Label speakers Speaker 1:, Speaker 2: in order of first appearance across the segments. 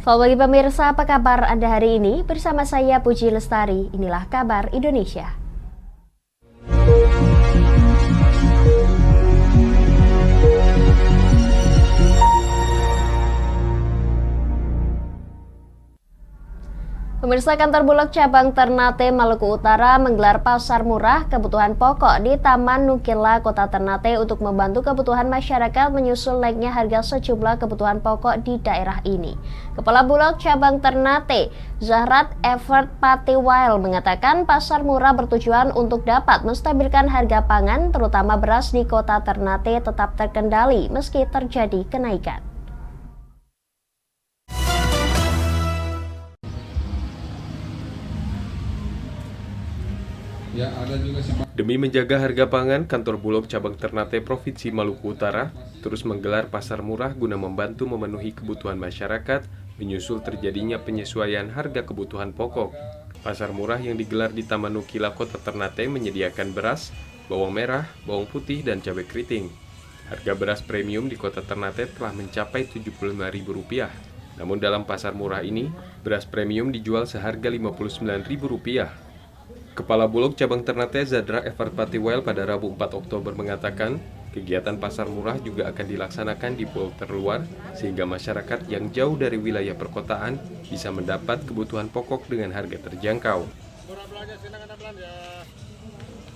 Speaker 1: Selamat pagi pemirsa, apa kabar Anda hari ini? Bersama saya Puji Lestari, inilah kabar Indonesia. Pemirsa, kantor Bulog cabang Ternate Maluku Utara menggelar pasar murah kebutuhan pokok di Taman Nukila, Kota Ternate untuk membantu kebutuhan masyarakat menyusul naiknya harga sejumlah kebutuhan pokok di daerah ini. Kepala Bulog cabang Ternate, Zahrat Evert Patiwail mengatakan pasar murah bertujuan untuk dapat menstabilkan harga pangan terutama beras di Kota Ternate tetap terkendali meski terjadi kenaikan.
Speaker 2: Demi menjaga harga pangan, kantor Bulog cabang Ternate Provinsi Maluku Utara terus menggelar pasar murah guna membantu memenuhi kebutuhan masyarakat menyusul terjadinya penyesuaian harga kebutuhan pokok. Pasar murah yang digelar di Taman Nukila Kota Ternate menyediakan beras, bawang merah, bawang putih, dan cabai keriting. Harga beras premium di Kota Ternate telah mencapai Rp75.000. Namun dalam pasar murah ini, beras premium dijual seharga Rp59.000. Kepala Bulog cabang Ternate Zahrat Evert Patiwail pada Rabu 4 Oktober mengatakan, kegiatan pasar murah juga akan dilaksanakan di pulau terluar sehingga masyarakat yang jauh dari wilayah perkotaan bisa mendapat kebutuhan pokok dengan harga terjangkau.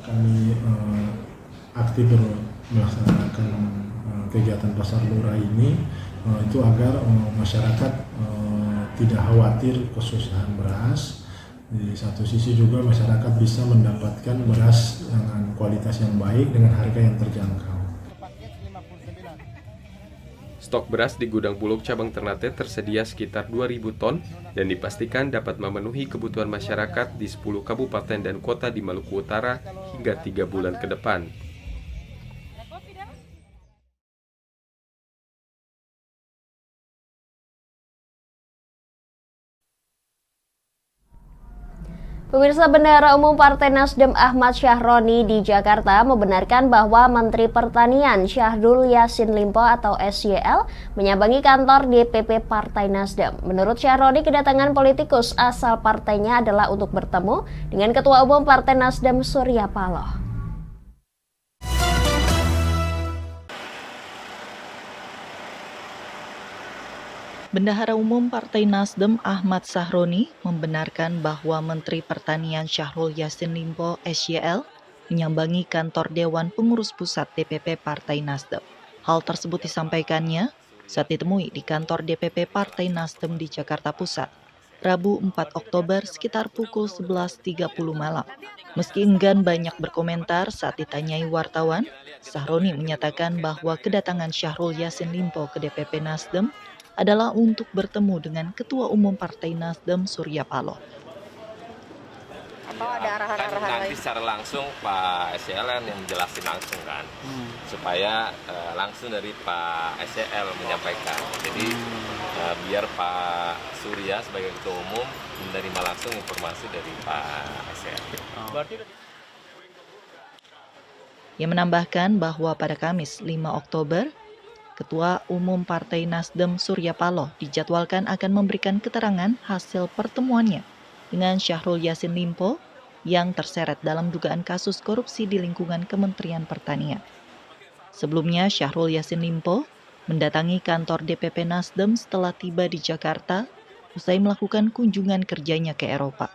Speaker 3: Kami aktif melaksanakan kegiatan pasar murah ini itu agar masyarakat tidak khawatir kesusahan beras. Di satu sisi juga masyarakat bisa mendapatkan beras dengan kualitas yang baik dengan harga yang terjangkau.
Speaker 2: Stok beras di gudang Bulog cabang Ternate tersedia sekitar 2.000 ton dan dipastikan dapat memenuhi kebutuhan masyarakat di 10 kabupaten dan kota di Maluku Utara hingga 3 bulan ke depan.
Speaker 1: Pemirsa, Bendahara Umum Partai Nasdem Ahmad Syahroni di Jakarta membenarkan bahwa Menteri Pertanian Syahrul Yassin Limpo atau SYL menyambangi kantor DPP Partai Nasdem. Menurut Syahroni, kedatangan politikus asal partainya adalah untuk bertemu dengan Ketua Umum Partai Nasdem Surya Paloh.
Speaker 4: Bendahara Umum Partai Nasdem Ahmad Syahroni membenarkan bahwa Menteri Pertanian Syahrul Yassin Limpo (SYL) menyambangi kantor Dewan Pengurus Pusat DPP Partai Nasdem. Hal tersebut disampaikannya saat ditemui di kantor DPP Partai Nasdem di Jakarta Pusat, Rabu 4 Oktober sekitar pukul 11.30 malam. Meski enggan banyak berkomentar saat ditanyai wartawan, Syahroni menyatakan bahwa kedatangan Syahrul Yassin Limpo ke DPP Nasdem adalah untuk bertemu dengan Ketua Umum Partai Nasdem Surya Paloh.
Speaker 5: Atau ada arahan-arahan lain? Nanti secara langsung Pak SYL yang jelasin langsung kan, supaya langsung dari Pak SYL menyampaikan. Jadi biar Pak Surya sebagai Ketua Umum menerima langsung informasi dari Pak SYL.
Speaker 4: Ia menambahkan bahwa pada Kamis 5 Oktober, Ketua Umum Partai Nasdem Surya Paloh dijadwalkan akan memberikan keterangan hasil pertemuannya dengan Syahrul Yassin Limpo yang terseret dalam dugaan kasus korupsi di lingkungan Kementerian Pertanian. Sebelumnya, Syahrul Yassin Limpo mendatangi kantor DPP Nasdem setelah tiba di Jakarta usai melakukan kunjungan kerjanya ke Eropa.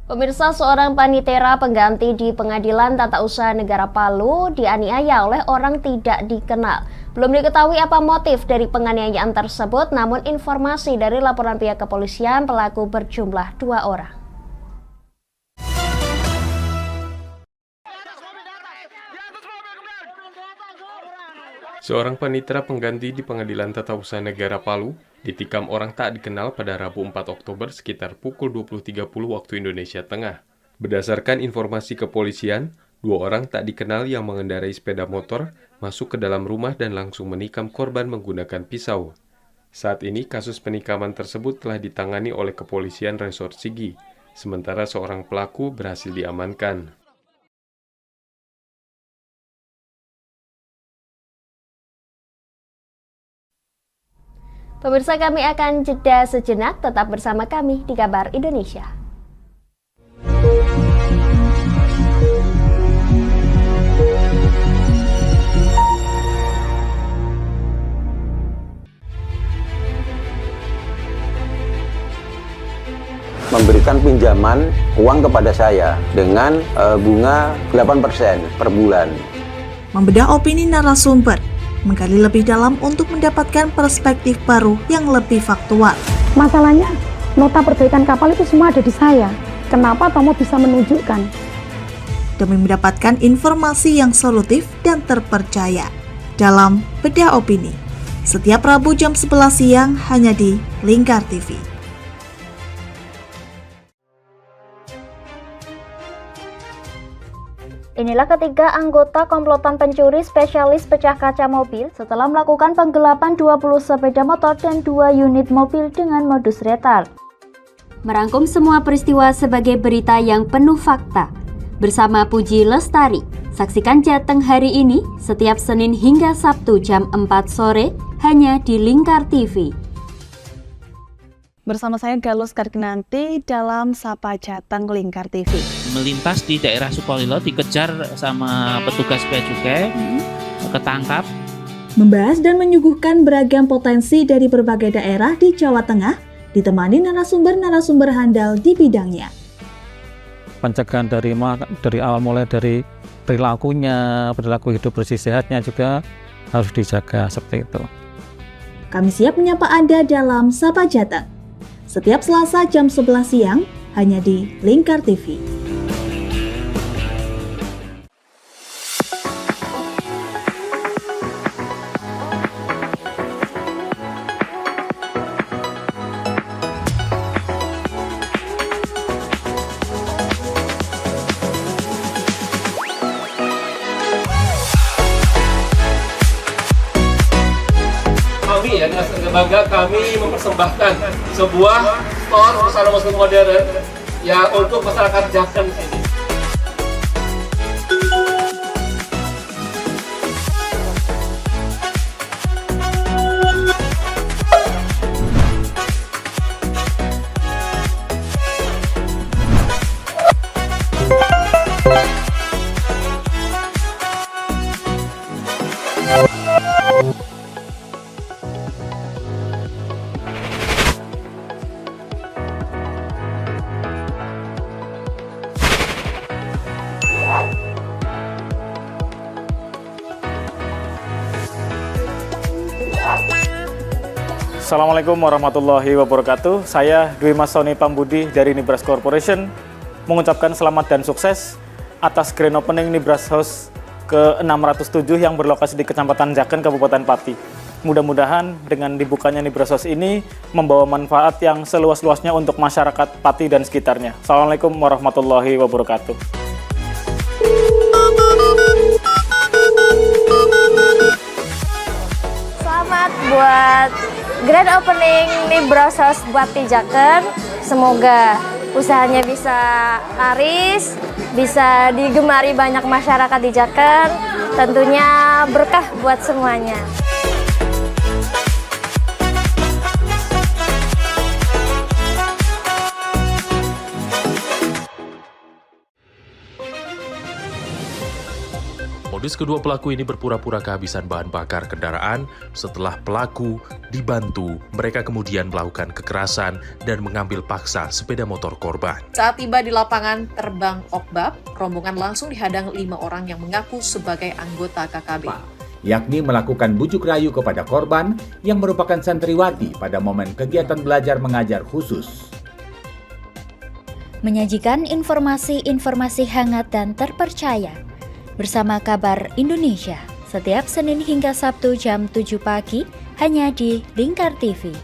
Speaker 1: Pemirsa, seorang panitera pengganti di Pengadilan Tata Usaha Negara Palu dianiaya oleh orang tidak dikenal. Belum diketahui apa motif dari penganiayaan tersebut, namun informasi dari laporan pihak kepolisian pelaku berjumlah 2 orang.
Speaker 2: Seorang panitera pengganti di Pengadilan Tata Usaha Negara Palu ditikam orang tak dikenal pada Rabu 4 Oktober sekitar pukul 20.30 waktu Indonesia Tengah. Berdasarkan informasi kepolisian, 2 orang tak dikenal yang mengendarai sepeda motor masuk ke dalam rumah dan langsung menikam korban menggunakan pisau. Saat ini kasus penikaman tersebut telah ditangani oleh Kepolisian Resort Sigi. sementara seorang pelaku berhasil diamankan.
Speaker 1: Pemirsa, kami akan jeda sejenak, tetap bersama kami di Kabar Indonesia.
Speaker 6: Memberikan pinjaman uang kepada saya dengan bunga 8% per bulan.
Speaker 7: Membedah opini narasumber, menggali lebih dalam untuk mendapatkan perspektif baru yang lebih faktual.
Speaker 8: Masalahnya, nota perbaikan kapal itu semua ada di saya. Kenapa Tomo bisa menunjukkan?
Speaker 7: Demi mendapatkan informasi yang solutif dan terpercaya. Dalam Bedah Opini, setiap Rabu jam 11 siang hanya di Lingkar TV.
Speaker 1: Inilah ketiga anggota komplotan pencuri spesialis pecah kaca mobil setelah melakukan penggelapan 20 sepeda motor dan 2 unit mobil dengan modus retard. Merangkum semua peristiwa sebagai berita yang penuh fakta. Bersama Puji Lestari, saksikan Jateng hari ini setiap Senin hingga Sabtu jam 4 sore hanya di Lingkar TV.
Speaker 9: Bersama saya Galus Karginanti dalam Sapa Jateng Lingkar TV.
Speaker 10: Melintas di daerah Sukolilo dikejar sama petugas bea cukai, ketangkap.
Speaker 7: Membahas dan menyuguhkan beragam potensi dari berbagai daerah di Jawa Tengah, ditemani narasumber-narasumber handal di bidangnya.
Speaker 11: Pencegahan dari awal mulai dari perilakunya, perilaku hidup bersih sehatnya juga harus dijaga seperti itu.
Speaker 7: Kami siap menyapa Anda dalam Sapa Jateng. Setiap Selasa jam 11 siang hanya di Lingkar TV.
Speaker 12: Kami ya, bangga kami mempersembahkan sebuah store busana muslim modern yang untuk masyarakat Jateng sini.
Speaker 13: Assalamualaikum warahmatullahi wabarakatuh. Saya Dwi Mas Sony Pambudi dari Nibras Corporation mengucapkan selamat dan sukses atas grand opening Nibras House ke-607 yang berlokasi di Kecamatan Jaken, Kabupaten Pati. Mudah-mudahan dengan dibukanya Nibras House ini membawa manfaat yang seluas-luasnya untuk masyarakat Pati dan sekitarnya. Assalamualaikum warahmatullahi wabarakatuh.
Speaker 14: Selamat buat grand opening Nibras House buat di Jaken. Semoga usahanya bisa laris, bisa digemari banyak masyarakat di Jaken. Tentunya berkah buat semuanya.
Speaker 15: Modus kedua pelaku ini berpura-pura kehabisan bahan bakar kendaraan. Setelah pelaku dibantu, mereka kemudian melakukan kekerasan dan mengambil paksa sepeda motor korban.
Speaker 16: Saat tiba di lapangan terbang Okbab, rombongan langsung dihadang 5 orang yang mengaku sebagai anggota KKB.
Speaker 17: Yakni melakukan bujuk rayu kepada korban yang merupakan santriwati pada momen kegiatan belajar mengajar khusus.
Speaker 18: Menyajikan informasi-informasi hangat dan terpercaya bersama Kabar Indonesia setiap Senin hingga Sabtu jam 7 pagi hanya di Lingkar TV.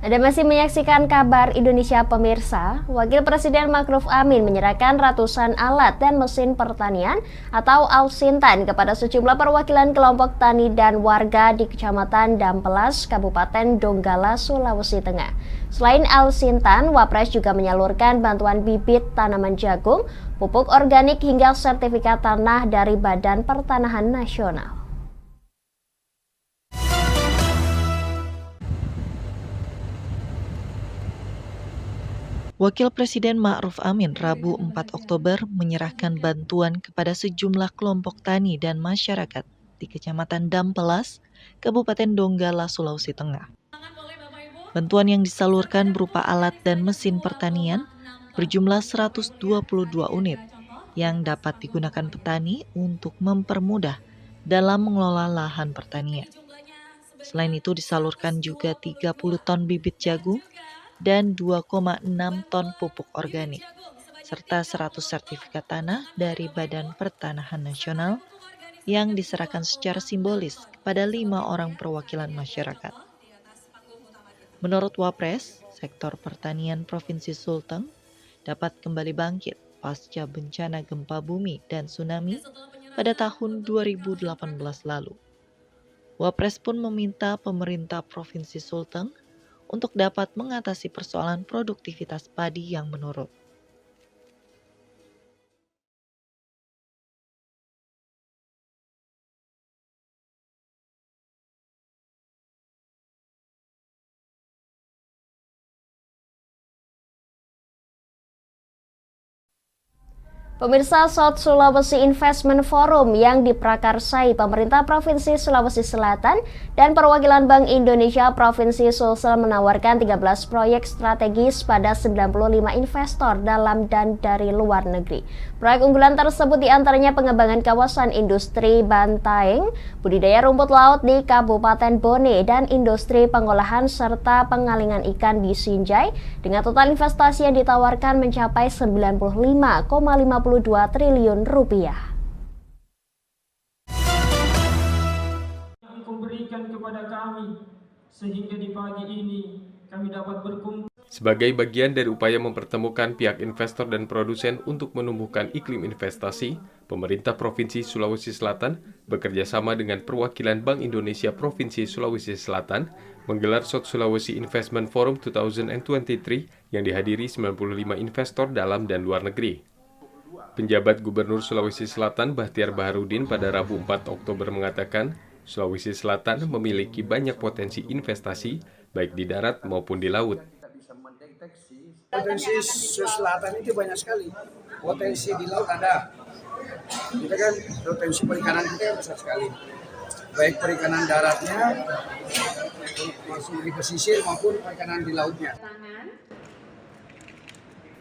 Speaker 1: Anda masih menyaksikan kabar Indonesia pemirsa. Wakil Presiden Ma'ruf Amin menyerahkan ratusan alat dan mesin pertanian atau Al-Sintan kepada sejumlah perwakilan kelompok tani dan warga di Kecamatan Dampelas, Kabupaten Donggala, Sulawesi Tengah. Selain Al-Sintan, Wapres juga menyalurkan bantuan bibit tanaman jagung, pupuk organik hingga sertifikat tanah dari Badan Pertanahan Nasional.
Speaker 4: Wakil Presiden Ma'ruf Amin Rabu 4 Oktober menyerahkan bantuan kepada sejumlah kelompok tani dan masyarakat di Kecamatan Dampelas, Kabupaten Donggala, Sulawesi Tengah. Bantuan yang disalurkan berupa alat dan mesin pertanian berjumlah 122 unit yang dapat digunakan petani untuk mempermudah dalam mengelola lahan pertanian. Selain itu disalurkan juga 30 ton bibit jagung dan 2,6 ton pupuk organik, serta 100 sertifikat tanah dari Badan Pertanahan Nasional yang diserahkan secara simbolis kepada 5 orang perwakilan masyarakat. Menurut Wapres, sektor pertanian Provinsi Sulteng dapat kembali bangkit pasca bencana gempa bumi dan tsunami pada tahun 2018 lalu. Wapres pun meminta pemerintah Provinsi Sulteng untuk dapat mengatasi persoalan produktivitas padi yang menurun.
Speaker 1: Pemirsa, South Sulawesi Investment Forum yang diprakarsai pemerintah Provinsi Sulawesi Selatan dan perwakilan Bank Indonesia Provinsi Sulsel menawarkan 13 proyek strategis pada 95 investor dalam dan dari luar negeri. Proyek unggulan tersebut diantaranya pengembangan kawasan industri Bantaeng, budidaya rumput laut di Kabupaten Bone, dan industri pengolahan serta pengalingan ikan di Sinjai dengan total investasi yang ditawarkan mencapai 95,52 triliun rupiah.
Speaker 19: Engkau berikan kepada kami sehingga di pagi ini kami dapat berkumpul.
Speaker 2: Sebagai bagian dari upaya mempertemukan pihak investor dan produsen untuk menumbuhkan iklim investasi, pemerintah Provinsi Sulawesi Selatan bekerja sama dengan perwakilan Bank Indonesia Provinsi Sulawesi Selatan menggelar South Sulawesi Investment Forum 2023 yang dihadiri 95 investor dalam dan luar negeri. Penjabat Gubernur Sulawesi Selatan Bahtiar Baharudin pada Rabu 4 Oktober mengatakan, Sulawesi Selatan memiliki banyak potensi investasi baik di darat maupun di laut.
Speaker 20: Potensi Sulawesi Selatan itu banyak sekali. Potensi di laut ada. Kita kan potensi perikanan kita besar sekali. Baik perikanan daratnya, masuk di pesisir maupun perikanan di lautnya.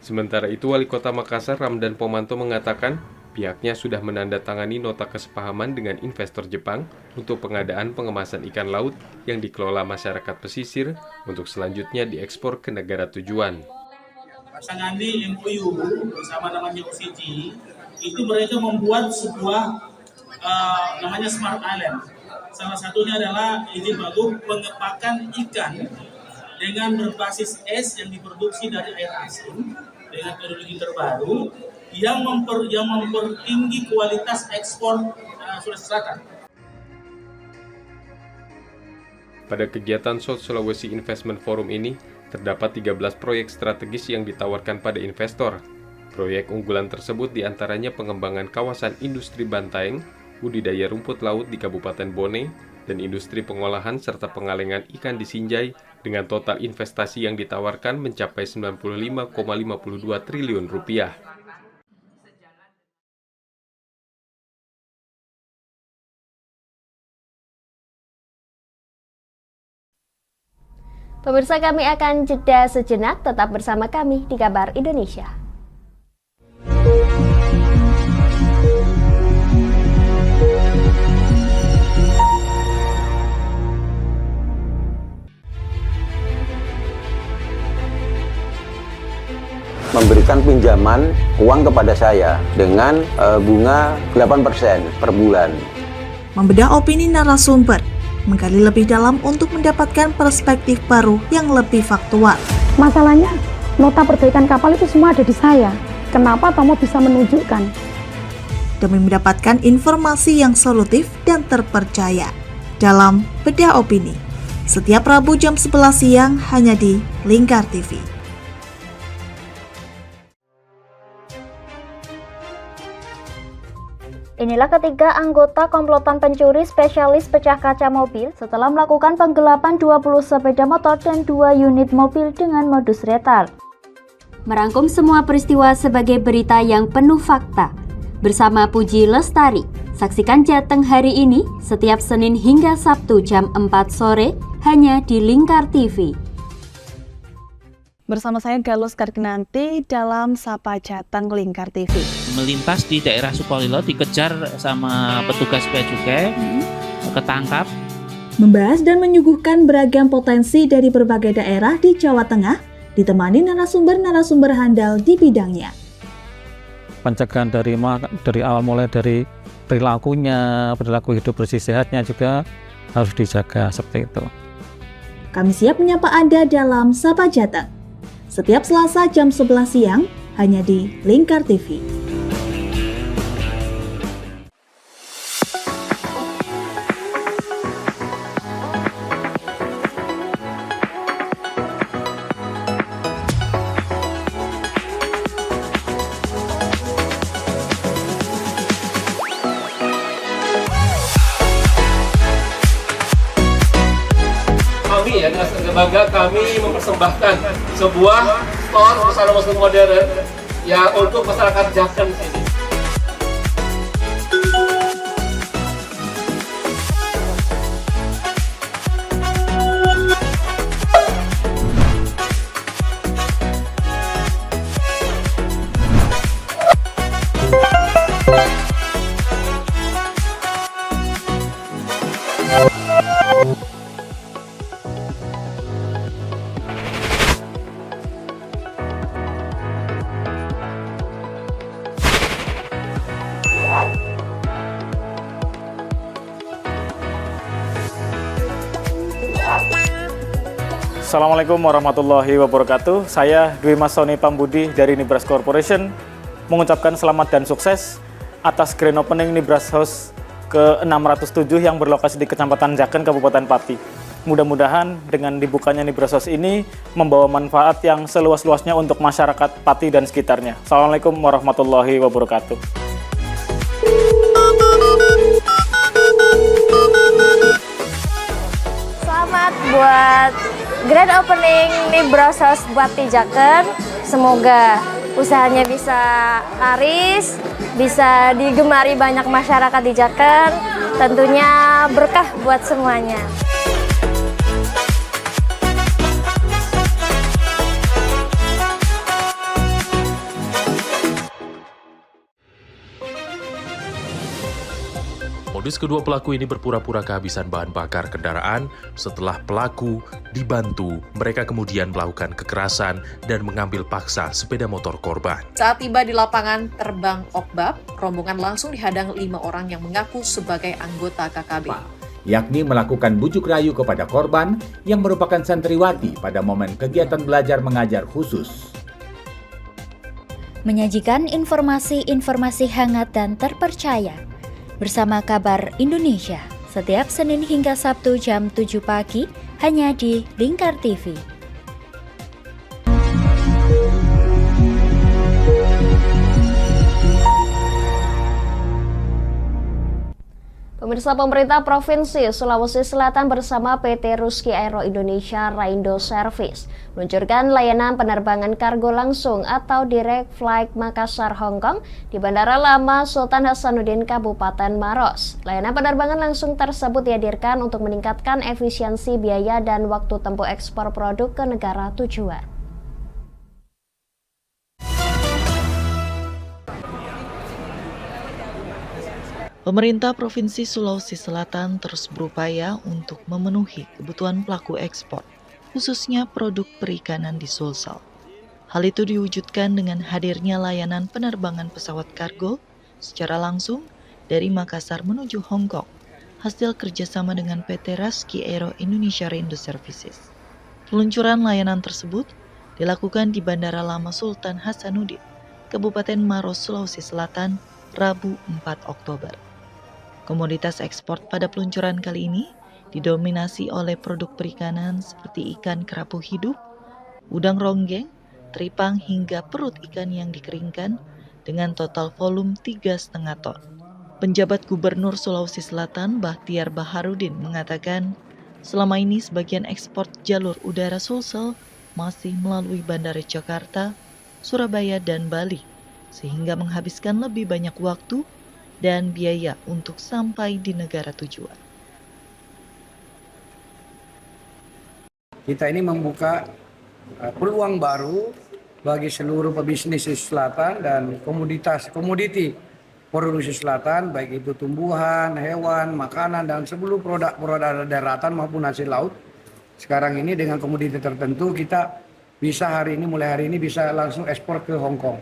Speaker 2: Sementara itu, Wali Kota Makassar Ramdan Pomanto mengatakan pihaknya sudah menandatangani nota kesepahaman dengan investor Jepang untuk pengadaan pengemasan ikan laut yang dikelola masyarakat pesisir untuk selanjutnya diekspor ke negara tujuan.
Speaker 21: Pasangan di MOU bersama namanya UCG, itu mereka membuat sebuah namanya Smart Island. Salah satunya adalah izin bagus pengepakan ikan dengan berbasis es yang diproduksi dari air asin dengan teknologi terbaru yang mempertinggi kualitas ekspor Sulawesi Selatan.
Speaker 2: Pada kegiatan South Sulawesi Investment Forum ini, terdapat 13 proyek strategis yang ditawarkan pada investor. Proyek unggulan tersebut diantaranya pengembangan kawasan industri Bantaeng, budidaya rumput laut di Kabupaten Bone, dan industri pengolahan serta pengalengan ikan di Sinjai dengan total investasi yang ditawarkan mencapai 95,52 triliun rupiah.
Speaker 1: Pemirsa, kami akan jeda sejenak, tetap bersama kami di Kabar Indonesia.
Speaker 6: Memberikan pinjaman uang kepada saya dengan bunga 8% per bulan.
Speaker 7: Membedah opini narasumber menggali lebih dalam untuk mendapatkan perspektif baru yang lebih faktual.
Speaker 8: Masalahnya, nota perbaikan kapal itu semua ada di saya. Kenapa Tomo bisa menunjukkan?
Speaker 7: Demi mendapatkan informasi yang solutif dan terpercaya dalam Bedah Opini. Setiap Rabu jam 11 siang hanya di Lingkar TV.
Speaker 18: Inilah ketiga anggota komplotan pencuri spesialis pecah kaca mobil setelah melakukan penggelapan 20 sepeda motor dan 2 unit mobil dengan modus retal. Merangkum semua peristiwa sebagai berita yang penuh fakta. Bersama Puji Lestari, saksikan Jateng hari ini setiap Senin hingga Sabtu jam 4 sore hanya di Lingkar TV.
Speaker 9: Bersama saya Galus Karginanti dalam Sapa Jateng Lingkar TV.
Speaker 10: Melintas di daerah Sukolilo dikejar sama petugas bea cukai, ketangkap.
Speaker 7: Membahas dan menyuguhkan beragam potensi dari berbagai daerah di Jawa Tengah, ditemani narasumber-narasumber handal di bidangnya.
Speaker 11: Pencegahan dari awal mulai dari perilakunya, perilaku hidup bersih sehatnya juga harus dijaga seperti itu.
Speaker 7: Kami siap menyapa Anda dalam Sapa Jateng. Setiap Selasa jam 11 siang hanya di Lingkar TV.
Speaker 12: Kami ya dengan bangga kami mempersembahkan sebuah store busana muslim modern ya untuk masyarakat Jateng sini.
Speaker 13: Assalamualaikum warahmatullahi wabarakatuh. Saya Dwi Mas Sony Pambudi dari Nibras Corporation mengucapkan selamat dan sukses atas grand opening Nibras House ke-607 yang berlokasi di Kecamatan Jaken, Kabupaten Pati. Mudah-mudahan dengan dibukanya Nibras House ini membawa manfaat yang seluas-luasnya untuk masyarakat Pati dan sekitarnya. Assalamualaikum warahmatullahi wabarakatuh.
Speaker 14: Selamat buat grand opening Nibras House buat di Jaken. Semoga usahanya bisa laris, bisa digemari banyak masyarakat di Jaken. Tentunya berkah buat semuanya.
Speaker 15: Modus kedua pelaku ini berpura-pura kehabisan bahan bakar kendaraan. Setelah pelaku dibantu, mereka kemudian melakukan kekerasan dan mengambil paksa sepeda motor korban.
Speaker 16: Saat tiba di lapangan terbang Okbab, rombongan langsung dihadang 5 orang yang mengaku sebagai anggota KKB.
Speaker 17: Yakni melakukan bujuk rayu kepada korban yang merupakan santriwati pada momen kegiatan belajar mengajar khusus.
Speaker 18: Menyajikan informasi-informasi hangat dan terpercaya bersama Kabar Indonesia setiap Senin hingga Sabtu jam 7 pagi hanya di Lingkar TV.
Speaker 1: Pemirsa, pemerintah Provinsi Sulawesi Selatan bersama PT Ruski Aero Indonesia Raindo Service meluncurkan layanan penerbangan kargo langsung atau Direct Flight Makassar Hong Kong di Bandara Lama Sultan Hasanuddin Kabupaten Maros. Layanan penerbangan langsung tersebut dihadirkan untuk meningkatkan efisiensi biaya dan waktu tempuh ekspor produk ke negara tujuan.
Speaker 4: Pemerintah Provinsi Sulawesi Selatan terus berupaya untuk memenuhi kebutuhan pelaku ekspor, khususnya produk perikanan di Sulsel. Hal itu diwujudkan dengan hadirnya layanan penerbangan pesawat kargo secara langsung dari Makassar menuju Hong Kong. hasil kerjasama dengan PT Raski Aero Indonesia Reindo Services. Peluncuran layanan tersebut dilakukan di Bandara Lama Sultan Hasanuddin, Kabupaten Maros, Sulawesi Selatan, Rabu 4 Oktober. Komoditas ekspor pada peluncuran kali ini didominasi oleh produk perikanan seperti ikan kerapu hidup, udang ronggeng, teripang hingga perut ikan yang dikeringkan dengan total volume 3,5 ton. Penjabat Gubernur Sulawesi Selatan Bahtiar Baharudin mengatakan selama ini sebagian ekspor jalur udara Sulsel masih melalui Bandara Jakarta, Surabaya, dan Bali, sehingga menghabiskan lebih banyak waktu dan biaya untuk sampai di negara tujuan.
Speaker 20: Kita ini membuka peluang baru bagi seluruh pebisnis di selatan dan komoditi produksi selatan, baik itu tumbuhan, hewan, makanan, dan seluruh produk daratan maupun hasil laut. Sekarang ini dengan komoditi tertentu kita bisa mulai hari ini bisa langsung ekspor ke Hong Kong.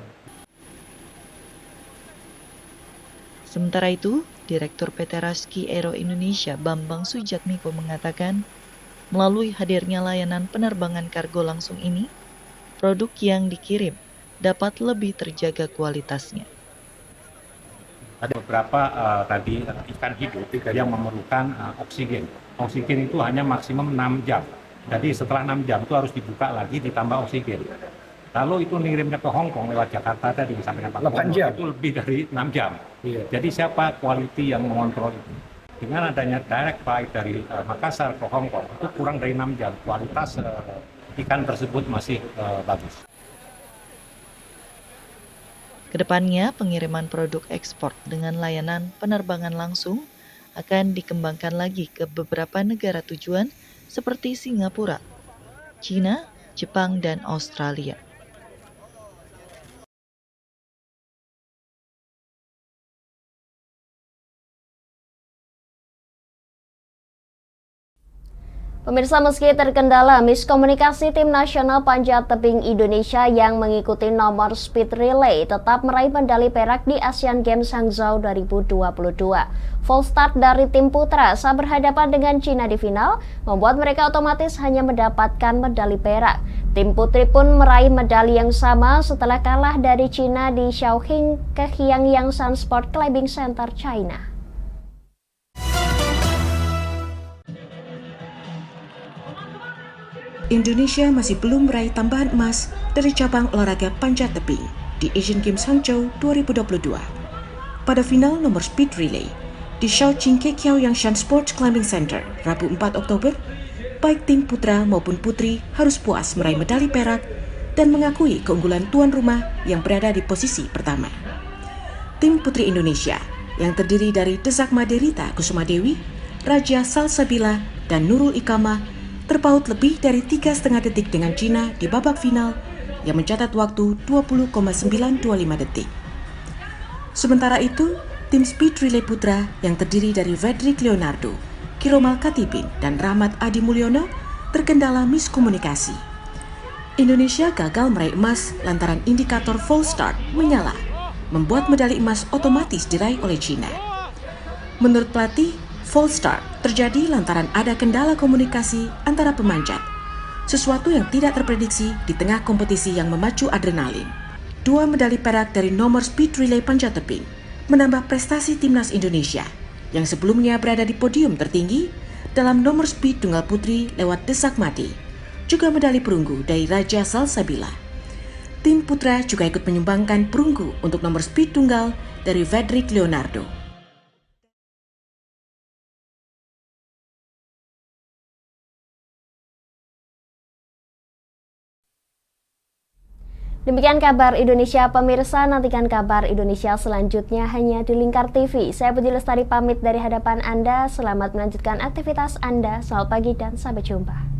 Speaker 4: Sementara itu, Direktur PT Raski Aero Indonesia Bambang Sujatmiko mengatakan, melalui hadirnya layanan penerbangan kargo langsung ini, produk yang dikirim dapat lebih terjaga kualitasnya.
Speaker 3: Ada beberapa tadi ikan hidup yang memerlukan oksigen. Oksigen itu hanya maksimum 6 jam. Jadi setelah 6 jam itu harus dibuka lagi ditambah oksigen. Kalau itu ngirimnya ke Hong Kong lewat Jakarta tadi disampaikan Pak Gubernur, itu lebih dari 6 jam. Iya. Jadi siapa quality yang mengontrol itu? Dengan adanya direct flight dari Makassar ke Hong Kong itu kurang dari 6 jam. Kualitas ikan tersebut masih bagus.
Speaker 4: Kedepannya, pengiriman produk ekspor dengan layanan penerbangan langsung akan dikembangkan lagi ke beberapa negara tujuan seperti Singapura, China, Jepang, dan Australia.
Speaker 1: Pemirsa, meski terkendala miskomunikasi, tim nasional panjat tebing Indonesia yang mengikuti nomor speed relay tetap meraih medali perak di Asian Games Hangzhou 2022. Full start dari tim putra saat berhadapan dengan Cina di final membuat mereka otomatis hanya mendapatkan medali perak. Tim putri pun meraih medali yang sama setelah kalah dari Cina di Shaoxing Kehyang Sport Climbing Center, China.
Speaker 22: Indonesia masih belum meraih tambahan emas dari cabang olahraga panjat tebing di Asian Games Hangzhou 2022. Pada final nomor speed relay di Shaoxing Kehyang Sport Climbing Center, Rabu 4 Oktober, baik tim putra maupun putri harus puas meraih medali perak dan mengakui keunggulan tuan rumah yang berada di posisi pertama. Tim putri Indonesia yang terdiri dari Desak Maderita Kusumadewi, Raja Salsabila, dan Nurul Ikama terpaut lebih dari 3,5 detik dengan Cina di babak final yang mencatat waktu 20,925 detik. Sementara itu, tim speed relay putra yang terdiri dari Fredrik Leonardo, Kiromal Katipin, dan Rahmat Adi Mulyono terkendala miskomunikasi. Indonesia gagal meraih emas lantaran indikator full start menyala, membuat medali emas otomatis diraih oleh Cina. Menurut pelatih, full start terjadi lantaran ada kendala komunikasi antara pemanjat, sesuatu yang tidak terprediksi di tengah kompetisi yang memacu adrenalin. 2 medali perak dari nomor speed relay panjat tebing menambah prestasi timnas Indonesia yang sebelumnya berada di podium tertinggi dalam nomor speed tunggal putri lewat Desak Made, juga medali perunggu dari Raja Salsabila. Tim putra juga ikut menyumbangkan perunggu untuk nomor speed tunggal dari Fredrik Leonardo.
Speaker 1: Demikian kabar Indonesia, pemirsa. Nantikan kabar Indonesia selanjutnya hanya di Lingkar TV. Saya Puji Lestari pamit dari hadapan Anda. Selamat melanjutkan aktivitas Anda. Selamat pagi dan sampai jumpa.